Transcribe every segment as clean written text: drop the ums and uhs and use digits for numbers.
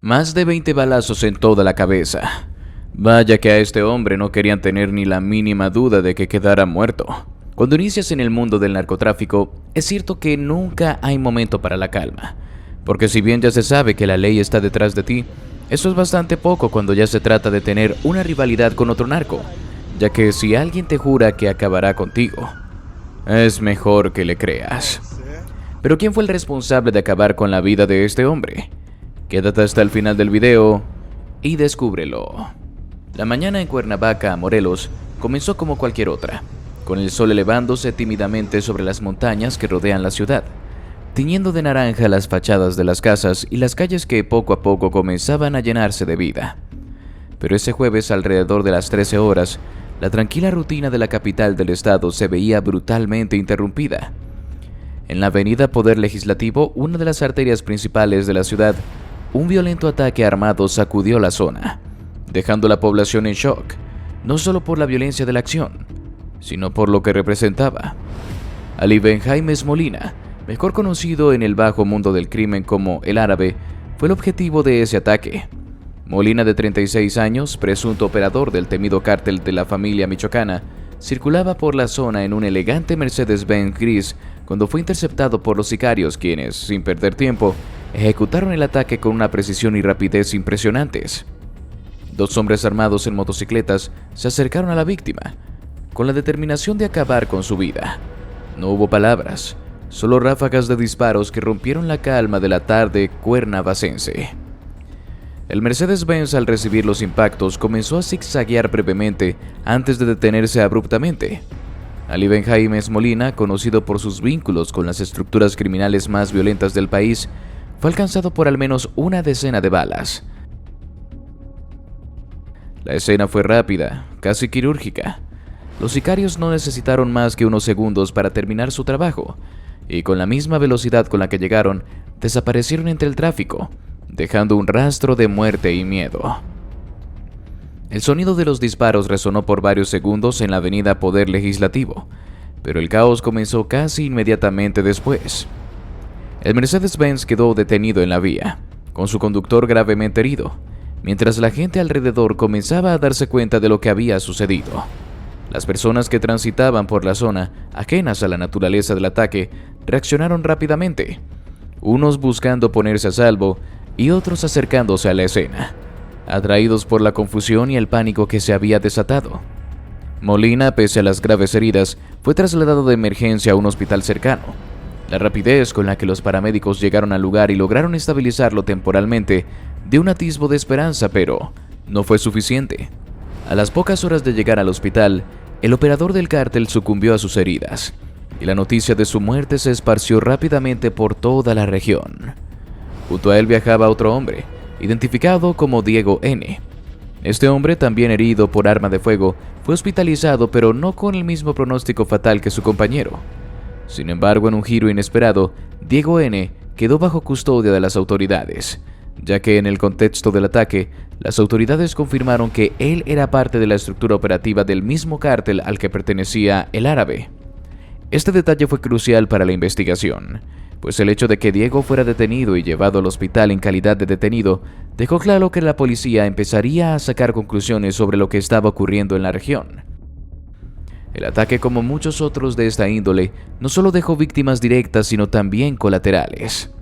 Más de 20 balazos en toda la cabeza. Vaya que a este hombre no querían tener ni la mínima duda de que quedara muerto. Cuando inicias en el mundo del narcotráfico, es cierto que nunca hay momento para la calma. Porque si bien ya se sabe que la ley está detrás de ti, eso es bastante poco cuando ya se trata de tener una rivalidad con otro narco, ya que si alguien te jura que acabará contigo, es mejor que le creas. Pero ¿quién fue el responsable de acabar con la vida de este hombre? Quédate hasta el final del video y descúbrelo. La mañana en Cuernavaca, Morelos, comenzó como cualquier otra, con el sol elevándose tímidamente sobre las montañas que rodean la ciudad, tiñendo de naranja las fachadas de las casas y las calles que poco a poco comenzaban a llenarse de vida. Pero ese jueves, alrededor de las 13 horas, la tranquila rutina de la capital del estado se veía brutalmente interrumpida. En la avenida Poder Legislativo, una de las arterias principales de la ciudad, un violento ataque armado sacudió la zona, dejando a la población en shock, no solo por la violencia de la acción, sino por lo que representaba. Ali Benjaimes Molina, mejor conocido en el bajo mundo del crimen como El Árabe, fue el objetivo de ese ataque. Molina, de 36 años, presunto operador del temido cártel de la familia michoacana, circulaba por la zona en un elegante Mercedes-Benz gris cuando fue interceptado por los sicarios, quienes, sin perder tiempo, ejecutaron el ataque con una precisión y rapidez impresionantes. Dos hombres armados en motocicletas se acercaron a la víctima, con la determinación de acabar con su vida. No hubo palabras, solo ráfagas de disparos que rompieron la calma de la tarde cuernavacense. El Mercedes-Benz, al recibir los impactos, comenzó a zigzaguear brevemente antes de detenerse abruptamente. Ali Benjaimes Molina, conocido por sus vínculos con las estructuras criminales más violentas del país, fue alcanzado por al menos una decena de balas. La escena fue rápida, casi quirúrgica. Los sicarios no necesitaron más que unos segundos para terminar su trabajo, y con la misma velocidad con la que llegaron, desaparecieron entre el tráfico, dejando un rastro de muerte y miedo. El sonido de los disparos resonó por varios segundos en la avenida Poder Legislativo, pero el caos comenzó casi inmediatamente después. El Mercedes-Benz quedó detenido en la vía, con su conductor gravemente herido, mientras la gente alrededor comenzaba a darse cuenta de lo que había sucedido. Las personas que transitaban por la zona, ajenas a la naturaleza del ataque, reaccionaron rápidamente, unos buscando ponerse a salvo y otros acercándose a la escena, atraídos por la confusión y el pánico que se había desatado. Molina, pese a las graves heridas, fue trasladado de emergencia a un hospital cercano. La rapidez con la que los paramédicos llegaron al lugar y lograron estabilizarlo temporalmente dio un atisbo de esperanza, pero no fue suficiente. A las pocas horas de llegar al hospital, el operador del cártel sucumbió a sus heridas, y la noticia de su muerte se esparció rápidamente por toda la región. Junto a él viajaba otro hombre, identificado como Diego N. Este hombre, también herido por arma de fuego, fue hospitalizado, pero no con el mismo pronóstico fatal que su compañero. Sin embargo, en un giro inesperado, Diego N. quedó bajo custodia de las autoridades, ya que en el contexto del ataque, las autoridades confirmaron que él era parte de la estructura operativa del mismo cártel al que pertenecía El Árabe. Este detalle fue crucial para la investigación, pues el hecho de que Diego fuera detenido y llevado al hospital en calidad de detenido dejó claro que la policía empezaría a sacar conclusiones sobre lo que estaba ocurriendo en la región. El ataque, como muchos otros de esta índole, no solo dejó víctimas directas, sino también colaterales.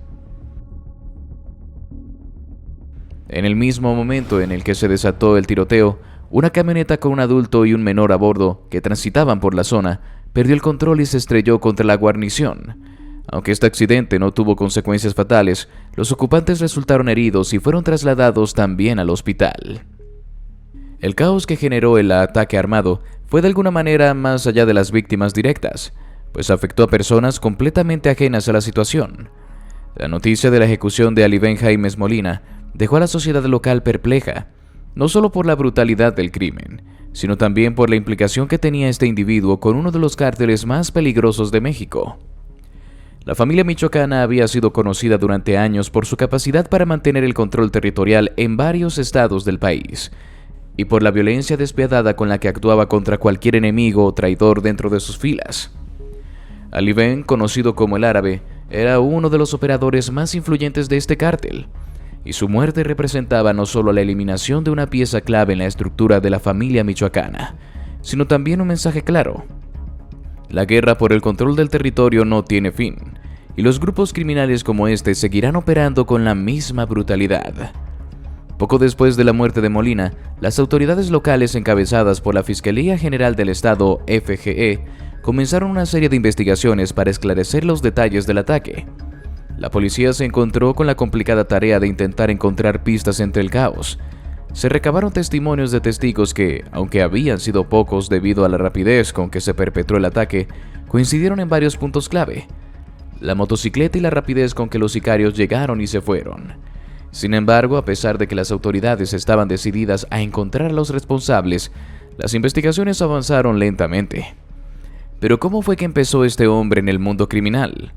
En el mismo momento en el que se desató el tiroteo, una camioneta con un adulto y un menor a bordo que transitaban por la zona perdió el control y se estrelló contra la guarnición. Aunque este accidente no tuvo consecuencias fatales, los ocupantes resultaron heridos y fueron trasladados también al hospital. El caos que generó el ataque armado fue de alguna manera más allá de las víctimas directas, pues afectó a personas completamente ajenas a la situación. La noticia de la ejecución de Ali Benjaimes Molina dejó a la sociedad local perpleja, no solo por la brutalidad del crimen, sino también por la implicación que tenía este individuo con uno de los cárteles más peligrosos de México. La familia michoacana había sido conocida durante años por su capacidad para mantener el control territorial en varios estados del país, y por la violencia despiadada con la que actuaba contra cualquier enemigo o traidor dentro de sus filas. Ali Ben, conocido como El Árabe, era uno de los operadores más influyentes de este cártel, y su muerte representaba no solo la eliminación de una pieza clave en la estructura de la familia michoacana, sino también un mensaje claro. La guerra por el control del territorio no tiene fin, y los grupos criminales como este seguirán operando con la misma brutalidad. Poco después de la muerte de Molina, las autoridades locales encabezadas por la Fiscalía General del Estado, FGE, comenzaron una serie de investigaciones para esclarecer los detalles del ataque. La policía se encontró con la complicada tarea de intentar encontrar pistas entre el caos. Se recabaron testimonios de testigos que, aunque habían sido pocos debido a la rapidez con que se perpetró el ataque, coincidieron en varios puntos clave: la motocicleta y la rapidez con que los sicarios llegaron y se fueron. Sin embargo, a pesar de que las autoridades estaban decididas a encontrar a los responsables, las investigaciones avanzaron lentamente. Pero ¿cómo fue que empezó este hombre en el mundo criminal?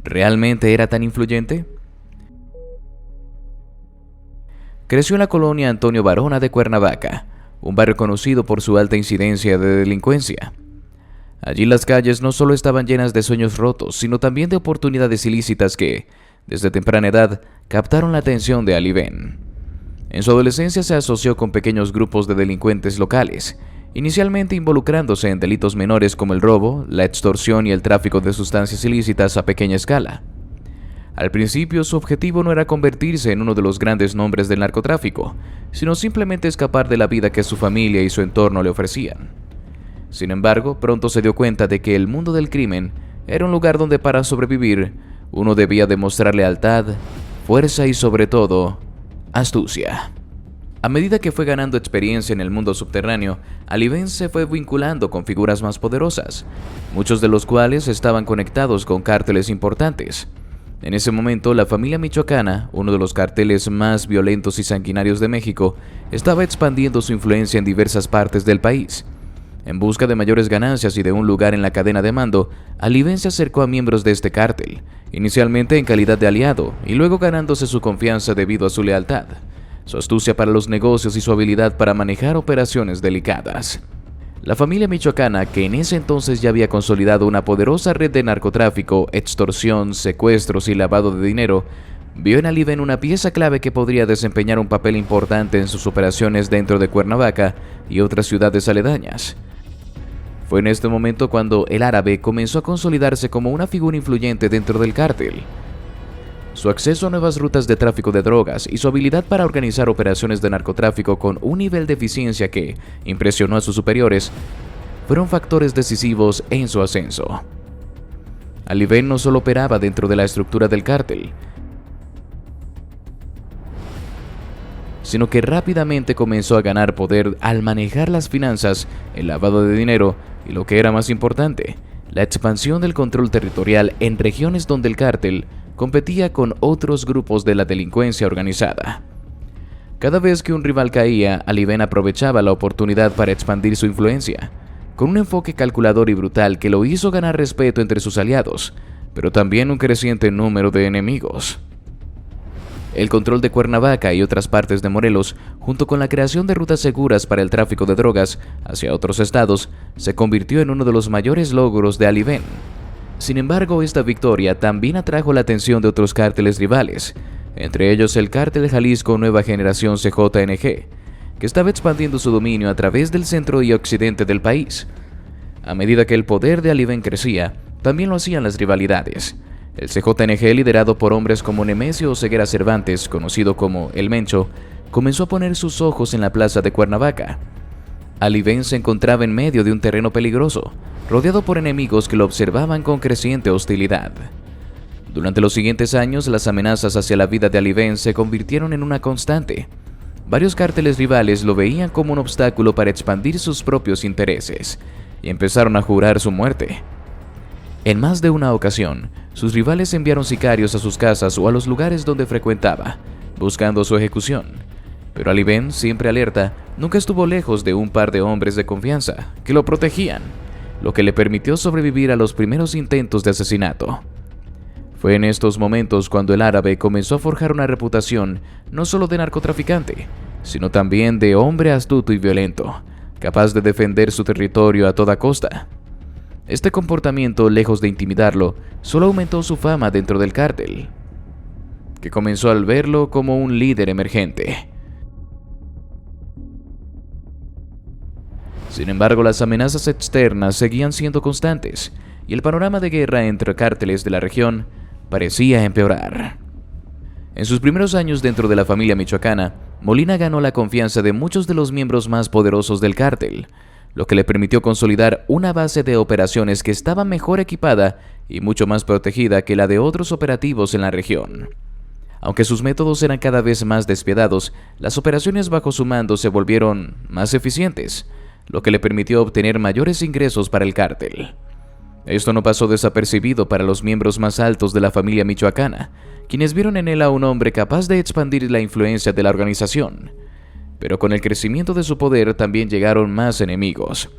¿Realmente era tan influyente? Creció en la colonia Antonio Varona de Cuernavaca, un barrio conocido por su alta incidencia de delincuencia. Allí las calles no solo estaban llenas de sueños rotos, sino también de oportunidades ilícitas que, desde temprana edad, captaron la atención de Ali Ben. En su adolescencia se asoció con pequeños grupos de delincuentes locales, inicialmente involucrándose en delitos menores como el robo, la extorsión y el tráfico de sustancias ilícitas a pequeña escala. Al principio, su objetivo no era convertirse en uno de los grandes nombres del narcotráfico, sino simplemente escapar de la vida que su familia y su entorno le ofrecían. Sin embargo, pronto se dio cuenta de que el mundo del crimen era un lugar donde para sobrevivir, uno debía demostrar lealtad, fuerza y sobre todo, astucia. A medida que fue ganando experiencia en el mundo subterráneo, Ali Ben se fue vinculando con figuras más poderosas, muchos de los cuales estaban conectados con cárteles importantes. En ese momento, la familia michoacana, uno de los carteles más violentos y sanguinarios de México, estaba expandiendo su influencia en diversas partes del país. En busca de mayores ganancias y de un lugar en la cadena de mando, Ali Ben se acercó a miembros de este cártel, inicialmente en calidad de aliado y luego ganándose su confianza debido a su lealtad, su astucia para los negocios y su habilidad para manejar operaciones delicadas. La familia michoacana, que en ese entonces ya había consolidado una poderosa red de narcotráfico, extorsión, secuestros y lavado de dinero, vio en Ali Ben una pieza clave que podría desempeñar un papel importante en sus operaciones dentro de Cuernavaca y otras ciudades aledañas. Fue en este momento cuando el árabe comenzó a consolidarse como una figura influyente dentro del cártel. Su acceso a nuevas rutas de tráfico de drogas y su habilidad para organizar operaciones de narcotráfico con un nivel de eficiencia que impresionó a sus superiores fueron factores decisivos en su ascenso. Ali Ben no solo operaba dentro de la estructura del cártel, sino que rápidamente comenzó a ganar poder al manejar las finanzas, el lavado de dinero y, lo que era más importante, la expansión del control territorial en regiones donde el cártel competía con otros grupos de la delincuencia organizada. Cada vez que un rival caía, Ali Ben aprovechaba la oportunidad para expandir su influencia, con un enfoque calculador y brutal que lo hizo ganar respeto entre sus aliados, pero también un creciente número de enemigos. El control de Cuernavaca y otras partes de Morelos, junto con la creación de rutas seguras para el tráfico de drogas hacia otros estados, se convirtió en uno de los mayores logros de Ali Ben. Sin embargo, esta victoria también atrajo la atención de otros cárteles rivales, entre ellos el Cártel Jalisco Nueva Generación CJNG, que estaba expandiendo su dominio a través del centro y occidente del país. A medida que el poder de Ali Ben crecía, también lo hacían las rivalidades. El CJNG, liderado por hombres como Nemesio Oseguera Cervantes, conocido como El Mencho, comenzó a poner sus ojos en la plaza de Cuernavaca. Ali Ben se encontraba en medio de un terreno peligroso, rodeado por enemigos que lo observaban con creciente hostilidad. Durante los siguientes años, las amenazas hacia la vida de Ali Ben se convirtieron en una constante. Varios cárteles rivales lo veían como un obstáculo para expandir sus propios intereses, y empezaron a jurar su muerte. En más de una ocasión, sus rivales enviaron sicarios a sus casas o a los lugares donde frecuentaba, buscando su ejecución. Pero Ali Ben, siempre alerta, nunca estuvo lejos de un par de hombres de confianza que lo protegían, lo que le permitió sobrevivir a los primeros intentos de asesinato. Fue en estos momentos cuando el árabe comenzó a forjar una reputación no solo de narcotraficante, sino también de hombre astuto y violento, capaz de defender su territorio a toda costa. Este comportamiento, lejos de intimidarlo, solo aumentó su fama dentro del cártel. que comenzó al verlo como un líder emergente. Sin embargo, las amenazas externas seguían siendo constantes, y el panorama de guerra entre cárteles de la región parecía empeorar. En sus primeros años dentro de la familia michoacana, Molina ganó la confianza de muchos de los miembros más poderosos del cártel, lo que le permitió consolidar una base de operaciones que estaba mejor equipada y mucho más protegida que la de otros operativos en la región. Aunque sus métodos eran cada vez más despiadados, las operaciones bajo su mando se volvieron más eficientes, lo que le permitió obtener mayores ingresos para el cártel. Esto no pasó desapercibido para los miembros más altos de la familia michoacana, quienes vieron en él a un hombre capaz de expandir la influencia de la organización. Pero con el crecimiento de su poder también llegaron más enemigos.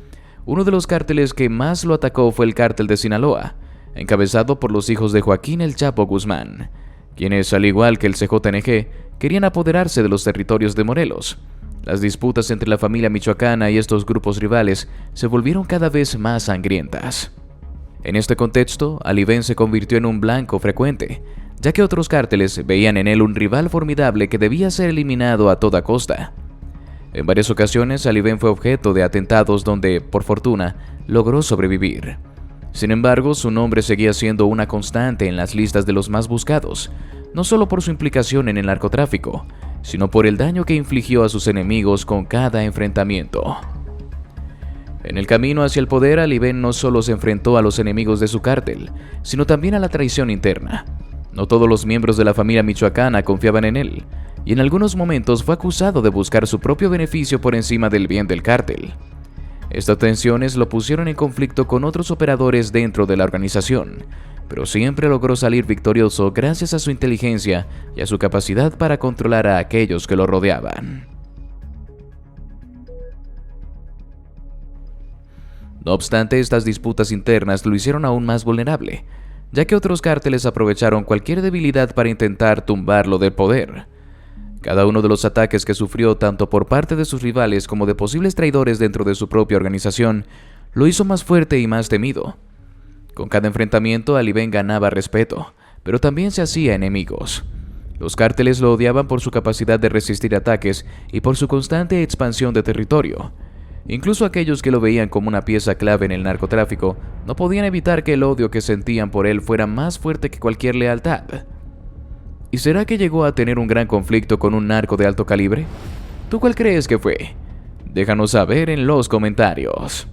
Uno de los cárteles que más lo atacó fue el cártel de Sinaloa, encabezado por los hijos de Joaquín El Chapo Guzmán, quienes, al igual que el CJNG, querían apoderarse de los territorios de Morelos. Las disputas entre la familia michoacana y estos grupos rivales se volvieron cada vez más sangrientas. En este contexto, Alibén se convirtió en un blanco frecuente, ya que otros cárteles veían en él un rival formidable que debía ser eliminado a toda costa. En varias ocasiones, Alibén fue objeto de atentados donde, por fortuna, logró sobrevivir. Sin embargo, su nombre seguía siendo una constante en las listas de los más buscados, no solo por su implicación en el narcotráfico, sino por el daño que infligió a sus enemigos con cada enfrentamiento. En el camino hacia el poder, Alibén no solo se enfrentó a los enemigos de su cártel, sino también a la traición interna. No todos los miembros de la familia michoacana confiaban en él, y en algunos momentos fue acusado de buscar su propio beneficio por encima del bien del cártel. Estas tensiones lo pusieron en conflicto con otros operadores dentro de la organización, pero siempre logró salir victorioso gracias a su inteligencia y a su capacidad para controlar a aquellos que lo rodeaban. No obstante, estas disputas internas lo hicieron aún más vulnerable, ya que otros cárteles aprovecharon cualquier debilidad para intentar tumbarlo del poder. Cada uno de los ataques que sufrió tanto por parte de sus rivales como de posibles traidores dentro de su propia organización lo hizo más fuerte y más temido. Con cada enfrentamiento, Alibén ganaba respeto, pero también se hacía enemigos. Los cárteles lo odiaban por su capacidad de resistir ataques y por su constante expansión de territorio. Incluso aquellos que lo veían como una pieza clave en el narcotráfico no podían evitar que el odio que sentían por él fuera más fuerte que cualquier lealtad. ¿Y será que llegó a tener un gran conflicto con un narco de alto calibre? ¿Tú cuál crees que fue? Déjanos saber en los comentarios.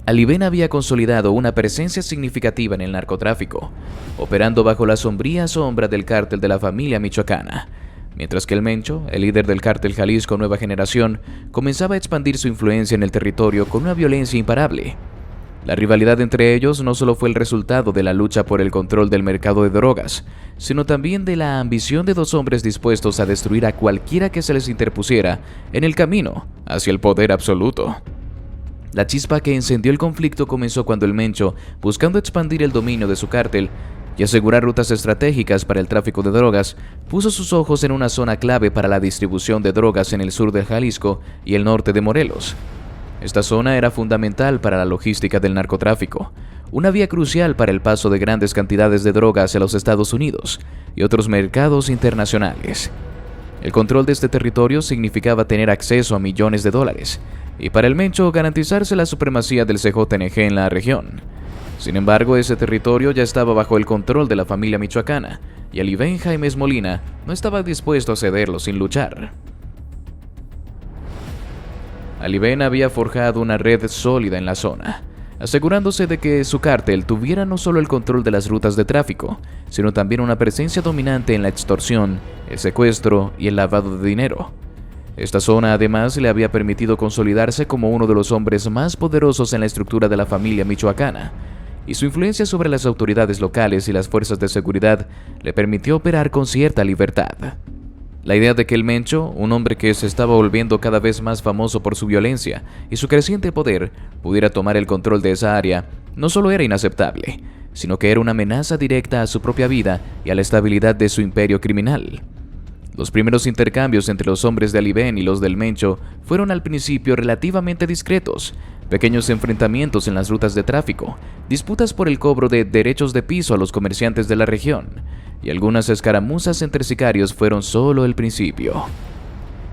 Alibén había consolidado una presencia significativa en el narcotráfico, operando bajo la sombría sombra del cártel de la familia michoacana, mientras que el Mencho, el líder del cártel Jalisco Nueva Generación, comenzaba a expandir su influencia en el territorio con una violencia imparable. La rivalidad entre ellos no solo fue el resultado de la lucha por el control del mercado de drogas, sino también de la ambición de dos hombres dispuestos a destruir a cualquiera que se les interpusiera en el camino hacia el poder absoluto. La chispa que encendió el conflicto comenzó cuando el Mencho, buscando expandir el dominio de su cártel y asegurar rutas estratégicas para el tráfico de drogas, puso sus ojos en una zona clave para la distribución de drogas en el sur de Jalisco y el norte de Morelos. Esta zona era fundamental para la logística del narcotráfico, una vía crucial para el paso de grandes cantidades de drogas hacia los Estados Unidos y otros mercados internacionales. El control de este territorio significaba tener acceso a millones de dólares, y para el Mencho garantizarse la supremacía del CJNG en la región. Sin embargo, ese territorio ya estaba bajo el control de la familia michoacana, y Alibén Jaimes Molina no estaba dispuesto a cederlo sin luchar. Alibén había forjado una red sólida en la zona, asegurándose de que su cártel tuviera no solo el control de las rutas de tráfico, sino también una presencia dominante en la extorsión, el secuestro y el lavado de dinero. Esta zona además le había permitido consolidarse como uno de los hombres más poderosos en la estructura de la familia michoacana, y su influencia sobre las autoridades locales y las fuerzas de seguridad le permitió operar con cierta libertad. La idea de que el Mencho, un hombre que se estaba volviendo cada vez más famoso por su violencia y su creciente poder, pudiera tomar el control de esa área, no solo era inaceptable, sino que era una amenaza directa a su propia vida y a la estabilidad de su imperio criminal. Los primeros intercambios entre los hombres de Alibén y los del Mencho fueron al principio relativamente discretos, pequeños enfrentamientos en las rutas de tráfico, disputas por el cobro de derechos de piso a los comerciantes de la región, y algunas escaramuzas entre sicarios fueron solo el principio.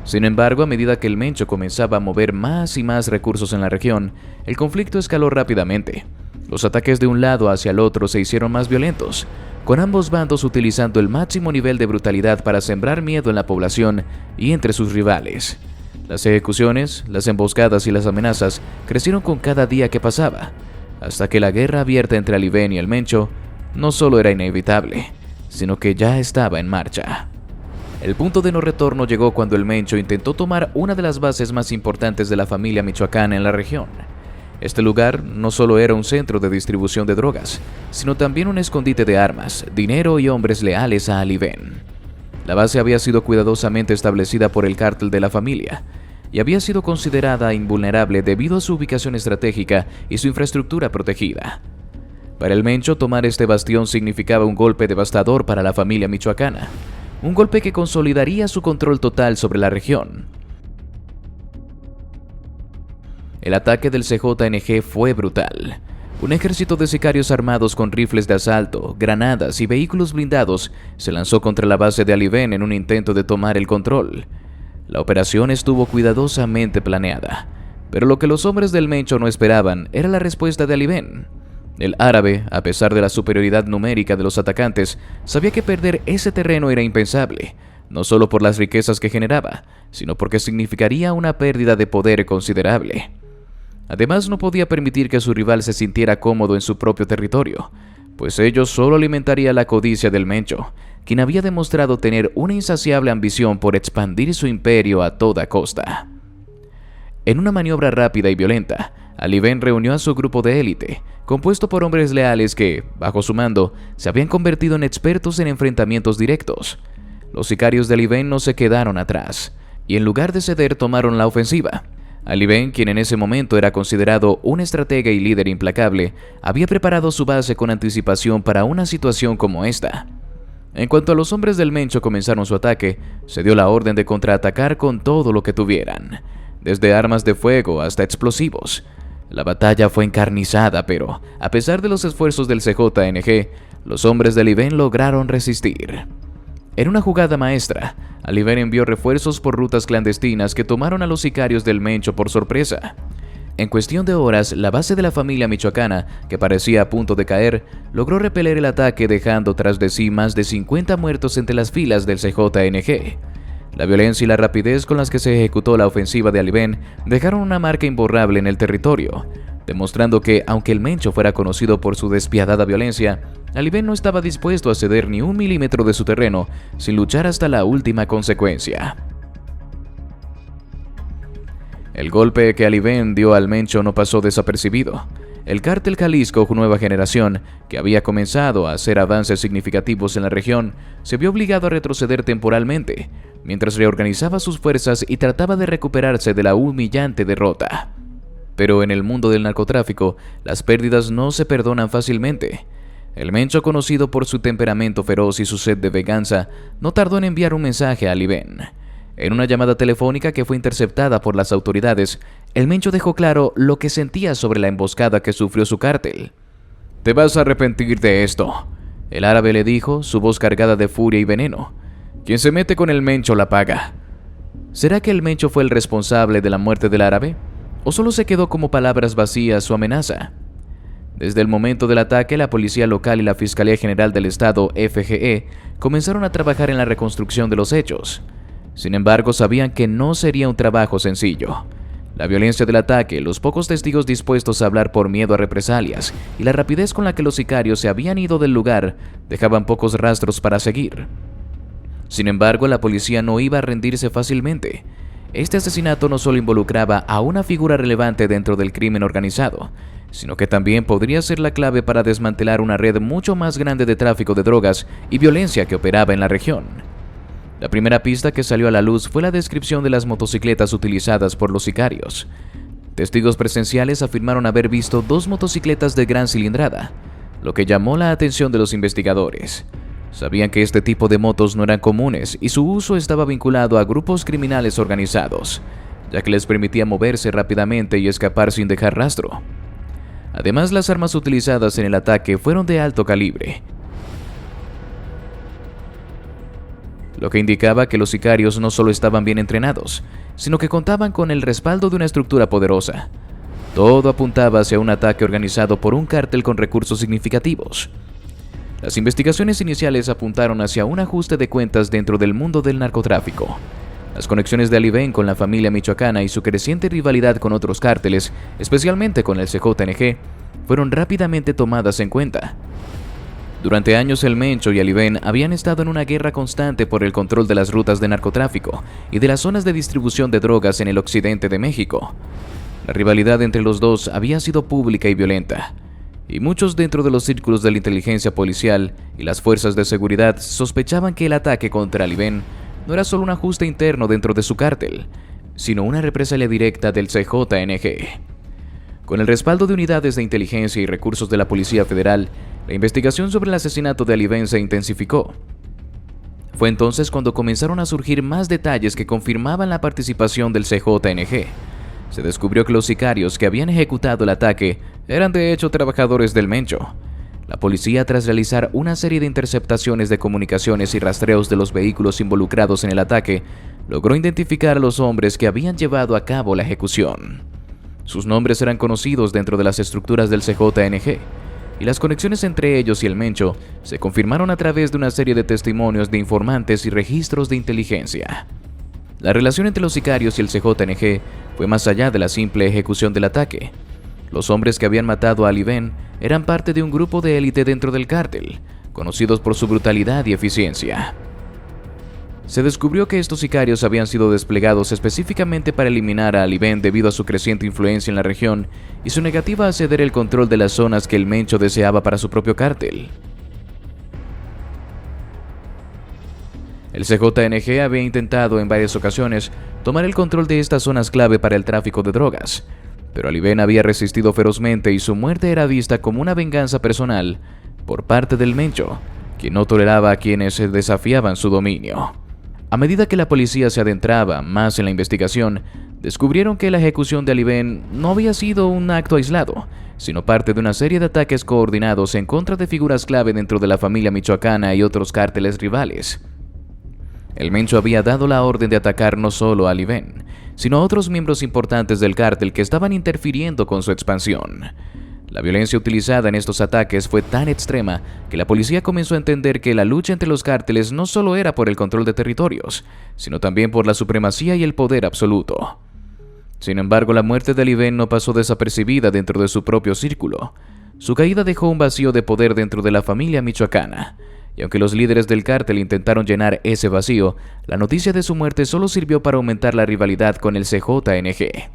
Sin embargo, a medida que el Mencho comenzaba a mover más y más recursos en la región, el conflicto escaló rápidamente. Los ataques de un lado hacia el otro se hicieron más violentos, con ambos bandos utilizando el máximo nivel de brutalidad para sembrar miedo en la población y entre sus rivales. Las ejecuciones, las emboscadas y las amenazas crecieron con cada día que pasaba, hasta que la guerra abierta entre Alibén y el Mencho no solo era inevitable, sino que ya estaba en marcha. El punto de no retorno llegó cuando el Mencho intentó tomar una de las bases más importantes de la familia michoacana en la región. Este lugar no solo era un centro de distribución de drogas, sino también un escondite de armas, dinero y hombres leales a Alibén. La base había sido cuidadosamente establecida por el cártel de la familia y había sido considerada invulnerable debido a su ubicación estratégica y su infraestructura protegida. Para el Mencho, tomar este bastión significaba un golpe devastador para la familia michoacana, un golpe que consolidaría su control total sobre la región. El ataque del CJNG fue brutal. Un ejército de sicarios armados con rifles de asalto, granadas y vehículos blindados se lanzó contra la base de Alibén en un intento de tomar el control. La operación estuvo cuidadosamente planeada, pero lo que los hombres del Mencho no esperaban era la respuesta de Alibén. El árabe, a pesar de la superioridad numérica de los atacantes, sabía que perder ese terreno era impensable, no solo por las riquezas que generaba, sino porque significaría una pérdida de poder considerable. Además, no podía permitir que su rival se sintiera cómodo en su propio territorio, pues ello solo alimentaría la codicia del Mencho, quien había demostrado tener una insaciable ambición por expandir su imperio a toda costa. En una maniobra rápida y violenta, Alibén reunió a su grupo de élite, compuesto por hombres leales que, bajo su mando, se habían convertido en expertos en enfrentamientos directos. Los sicarios de Alibén no se quedaron atrás, y en lugar de ceder tomaron la ofensiva. Alibén, quien en ese momento era considerado un estratega y líder implacable, había preparado su base con anticipación para una situación como esta. En cuanto a los hombres del Mencho comenzaron su ataque, se dio la orden de contraatacar con todo lo que tuvieran, desde armas de fuego hasta explosivos. La batalla fue encarnizada, pero, a pesar de los esfuerzos del CJNG, los hombres de Alibén lograron resistir. En una jugada maestra, Alibén envió refuerzos por rutas clandestinas que tomaron a los sicarios del Mencho por sorpresa. En cuestión de horas, la base de la familia michoacana, que parecía a punto de caer, logró repeler el ataque dejando tras de sí más de 50 muertos entre las filas del CJNG. La violencia y la rapidez con las que se ejecutó la ofensiva de Alibén dejaron una marca imborrable en el territorio, demostrando que, aunque el Mencho fuera conocido por su despiadada violencia, Alibén no estaba dispuesto a ceder ni un milímetro de su terreno sin luchar hasta la última consecuencia. El golpe que Alibén dio al Mencho no pasó desapercibido. El cártel Jalisco Nueva Generación, que había comenzado a hacer avances significativos en la región, se vio obligado a retroceder temporalmente, mientras reorganizaba sus fuerzas y trataba de recuperarse de la humillante derrota. Pero en el mundo del narcotráfico, las pérdidas no se perdonan fácilmente. El Mencho, conocido por su temperamento feroz y su sed de venganza, no tardó en enviar un mensaje a Alibén. En una llamada telefónica que fue interceptada por las autoridades, el Mencho dejó claro lo que sentía sobre la emboscada que sufrió su cártel. «Te vas a arrepentir de esto», el árabe le dijo, su voz cargada de furia y veneno. «Quien se mete con el Mencho la paga». ¿Será que el Mencho fue el responsable de la muerte del árabe? ¿O solo se quedó como palabras vacías o amenaza? Desde el momento del ataque, la Policía Local y la Fiscalía General del Estado, FGE, comenzaron a trabajar en la reconstrucción de los hechos. Sin embargo, sabían que no sería un trabajo sencillo. La violencia del ataque, los pocos testigos dispuestos a hablar por miedo a represalias y la rapidez con la que los sicarios se habían ido del lugar dejaban pocos rastros para seguir. Sin embargo, la policía no iba a rendirse fácilmente. Este asesinato no solo involucraba a una figura relevante dentro del crimen organizado, sino que también podría ser la clave para desmantelar una red mucho más grande de tráfico de drogas y violencia que operaba en la región. La primera pista que salió a la luz fue la descripción de las motocicletas utilizadas por los sicarios. Testigos presenciales afirmaron haber visto 2 motocicletas de gran cilindrada, lo que llamó la atención de los investigadores. Sabían que este tipo de motos no eran comunes y su uso estaba vinculado a grupos criminales organizados, ya que les permitía moverse rápidamente y escapar sin dejar rastro. Además, las armas utilizadas en el ataque fueron de alto calibre, lo que indicaba que los sicarios no solo estaban bien entrenados, sino que contaban con el respaldo de una estructura poderosa. Todo apuntaba hacia un ataque organizado por un cártel con recursos significativos. Las investigaciones iniciales apuntaron hacia un ajuste de cuentas dentro del mundo del narcotráfico. Las conexiones de Ali Ben con la familia michoacana y su creciente rivalidad con otros cárteles, especialmente con el CJNG, fueron rápidamente tomadas en cuenta. Durante años el Mencho y Ali Ben habían estado en una guerra constante por el control de las rutas de narcotráfico y de las zonas de distribución de drogas en el occidente de México. La rivalidad entre los dos había sido pública y violenta, y muchos dentro de los círculos de la inteligencia policial y las fuerzas de seguridad sospechaban que el ataque contra Ali Ben no era solo un ajuste interno dentro de su cártel, sino una represalia directa del CJNG. Con el respaldo de unidades de inteligencia y recursos de la Policía Federal, la investigación sobre el asesinato de Ali Ben se intensificó. Fue entonces cuando comenzaron a surgir más detalles que confirmaban la participación del CJNG. Se descubrió que los sicarios que habían ejecutado el ataque eran de hecho trabajadores del Mencho. La policía, tras realizar una serie de interceptaciones de comunicaciones y rastreos de los vehículos involucrados en el ataque, logró identificar a los hombres que habían llevado a cabo la ejecución. Sus nombres eran conocidos dentro de las estructuras del CJNG, y las conexiones entre ellos y el Mencho se confirmaron a través de una serie de testimonios de informantes y registros de inteligencia. La relación entre los sicarios y el CJNG fue más allá de la simple ejecución del ataque. Los hombres que habían matado a Ali Ben eran parte de un grupo de élite dentro del cártel, conocidos por su brutalidad y eficiencia. Se descubrió que estos sicarios habían sido desplegados específicamente para eliminar a Ali Ben debido a su creciente influencia en la región y su negativa a ceder el control de las zonas que el Mencho deseaba para su propio cártel. El CJNG había intentado en varias ocasiones tomar el control de estas zonas clave para el tráfico de drogas, pero Ali Ben había resistido ferozmente y su muerte era vista como una venganza personal por parte del Mencho, quien no toleraba a quienes desafiaban su dominio. A medida que la policía se adentraba más en la investigación, descubrieron que la ejecución de Ali Ben no había sido un acto aislado, sino parte de una serie de ataques coordinados en contra de figuras clave dentro de la familia michoacana y otros cárteles rivales. El Mencho había dado la orden de atacar no solo a Ali Ben, sino a otros miembros importantes del cártel que estaban interfiriendo con su expansión. La violencia utilizada en estos ataques fue tan extrema que la policía comenzó a entender que la lucha entre los cárteles no solo era por el control de territorios, sino también por la supremacía y el poder absoluto. Sin embargo, la muerte de Ali Ben no pasó desapercibida dentro de su propio círculo. Su caída dejó un vacío de poder dentro de la familia michoacana, y aunque los líderes del cártel intentaron llenar ese vacío, la noticia de su muerte solo sirvió para aumentar la rivalidad con el CJNG.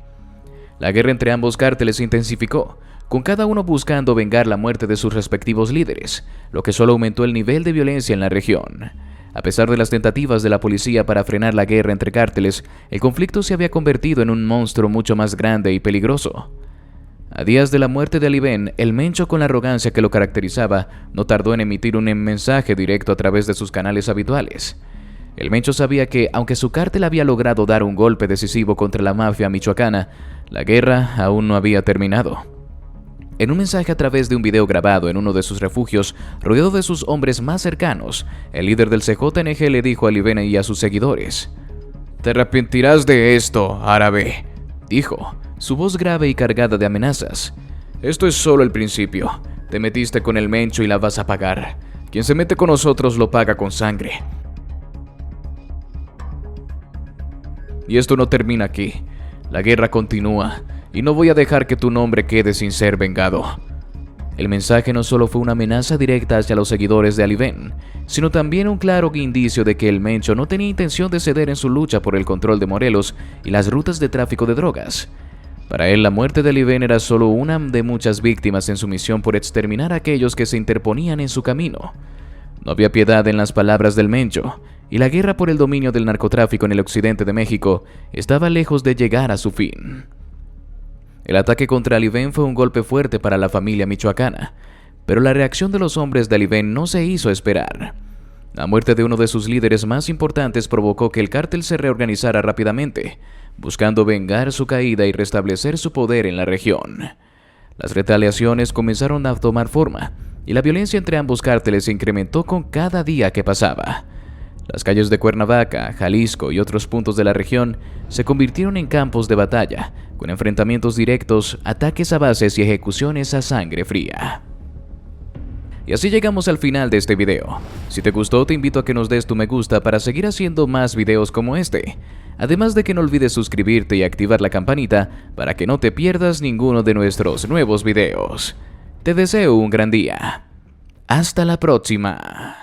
La guerra entre ambos cárteles se intensificó, con cada uno buscando vengar la muerte de sus respectivos líderes, lo que solo aumentó el nivel de violencia en la región. A pesar de las tentativas de la policía para frenar la guerra entre cárteles, el conflicto se había convertido en un monstruo mucho más grande y peligroso. A días de la muerte de Ali Ben, el Mencho, con la arrogancia que lo caracterizaba, no tardó en emitir un mensaje directo a través de sus canales habituales. El Mencho sabía que, aunque su cártel había logrado dar un golpe decisivo contra la mafia michoacana, la guerra aún no había terminado. En un mensaje a través de un video grabado en uno de sus refugios, rodeado de sus hombres más cercanos, el líder del CJNG le dijo a Ali Ben y a sus seguidores: «Te arrepentirás de esto, árabe», dijo, su voz grave y cargada de amenazas. «Esto es solo el principio. Te metiste con el Mencho y la vas a pagar. Quien se mete con nosotros lo paga con sangre. Y esto no termina aquí. La guerra continúa, y no voy a dejar que tu nombre quede sin ser vengado». El mensaje no solo fue una amenaza directa hacia los seguidores de Ali Ben, sino también un claro indicio de que el Mencho no tenía intención de ceder en su lucha por el control de Morelos y las rutas de tráfico de drogas. Para él, la muerte de Ali Ben era solo una de muchas víctimas en su misión por exterminar a aquellos que se interponían en su camino. No había piedad en las palabras del Mencho, y la guerra por el dominio del narcotráfico en el occidente de México estaba lejos de llegar a su fin. El ataque contra Ali Ben fue un golpe fuerte para la familia michoacana, pero la reacción de los hombres de Ali Ben no se hizo esperar. La muerte de uno de sus líderes más importantes provocó que el cártel se reorganizara rápidamente, buscando vengar su caída y restablecer su poder en la región. Las retaliaciones comenzaron a tomar forma, y la violencia entre ambos cárteles se incrementó con cada día que pasaba. Las calles de Cuernavaca, Jalisco y otros puntos de la región se convirtieron en campos de batalla, con enfrentamientos directos, ataques a bases y ejecuciones a sangre fría. Y así llegamos al final de este video. Si te gustó, te invito a que nos des tu me gusta para seguir haciendo más videos como este. Además de que no olvides suscribirte y activar la campanita para que no te pierdas ninguno de nuestros nuevos videos. Te deseo un gran día. Hasta la próxima.